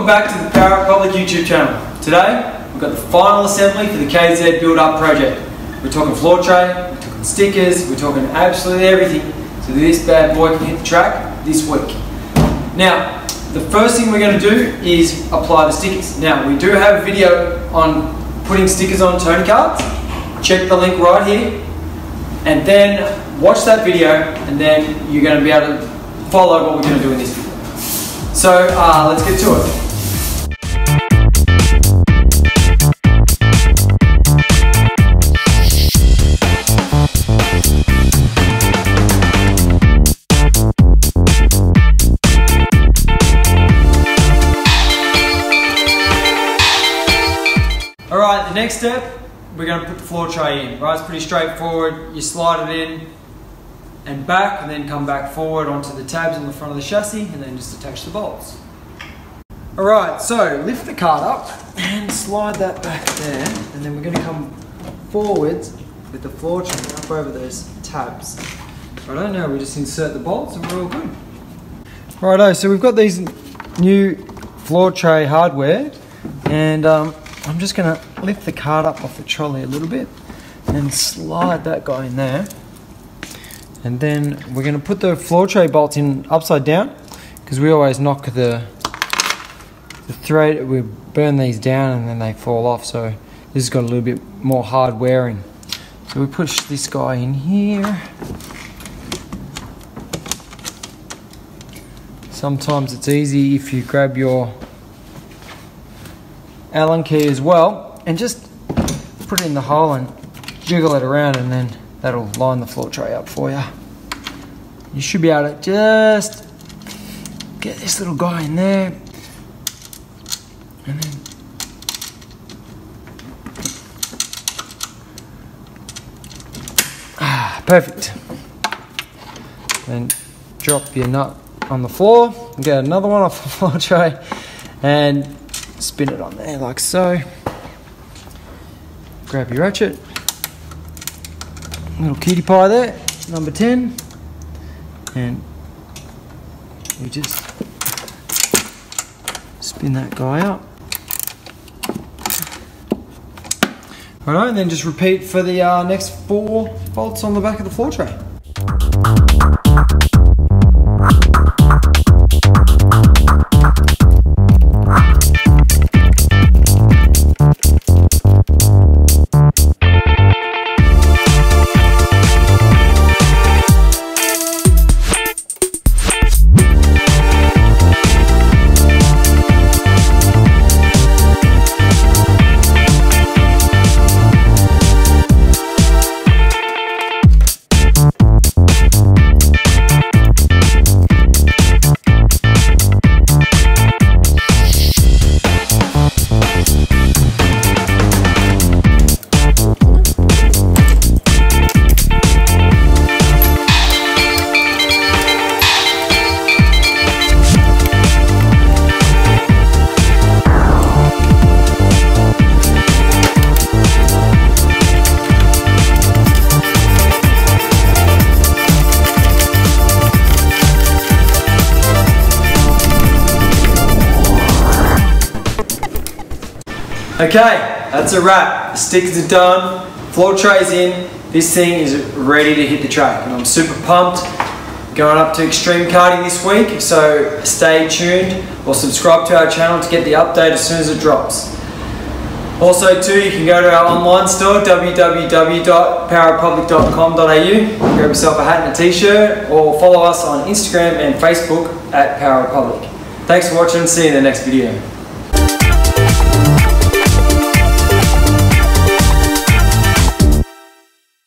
Welcome back to the Power Public YouTube channel. Today, we've got the final assembly for the KZ Build Up project. We're talking floor tray, we're talking stickers, we're talking absolutely everything so this bad boy can hit the track this week. Now, the first thing we're going to do is apply the stickers. Now, we do have a video on putting stickers on Tony Karts. Check the link right here. And then watch that video, and then you're going to be able to follow what we're going to do in this video. So let's get to it. Alright, the next step, we're going to put the floor tray in. Right, it's pretty straightforward. You slide it in and back, and then come back forward onto the tabs on the front of the chassis, and then just attach the bolts. Alright, so lift the cart up and slide that back there, and then we're going to come forwards with the floor tray up over those tabs. Righto, now we just insert the bolts and we're all good. Righto, so we've got these new floor tray hardware, and I'm just going to lift the cart up off the trolley a little bit and slide that guy in there. And then we're going to put the floor tray bolts in upside down, because we always knock the thread, we burn these down and then they fall off, so this has got a little bit more hard wearing. So we push this guy in here. Sometimes it's easy if you grab your Allen key as well and just put it in the hole and jiggle it around, and then that'll line the floor tray up for you. You should be able to just get this little guy in there, and then perfect. Then drop your nut on the floor and get another one off the floor tray and spin it on there like so. Grab your ratchet, little cutie pie there, number 10, and we just spin that guy up. Alright, and then just repeat for the next 4 bolts on the back of the floor tray. Okay, that's a wrap. The stickers are done, floor tray's in, this thing is ready to hit the track, and I'm super pumped. Going up to extreme karting this week, so stay tuned or subscribe to our channel to get the update as soon as it drops. Also too, you can go to our online store, www.powerrepublic.com.au, grab yourself a hat and a t-shirt, or follow us on Instagram and Facebook at Power Republic. Thanks for watching, see you in the next video.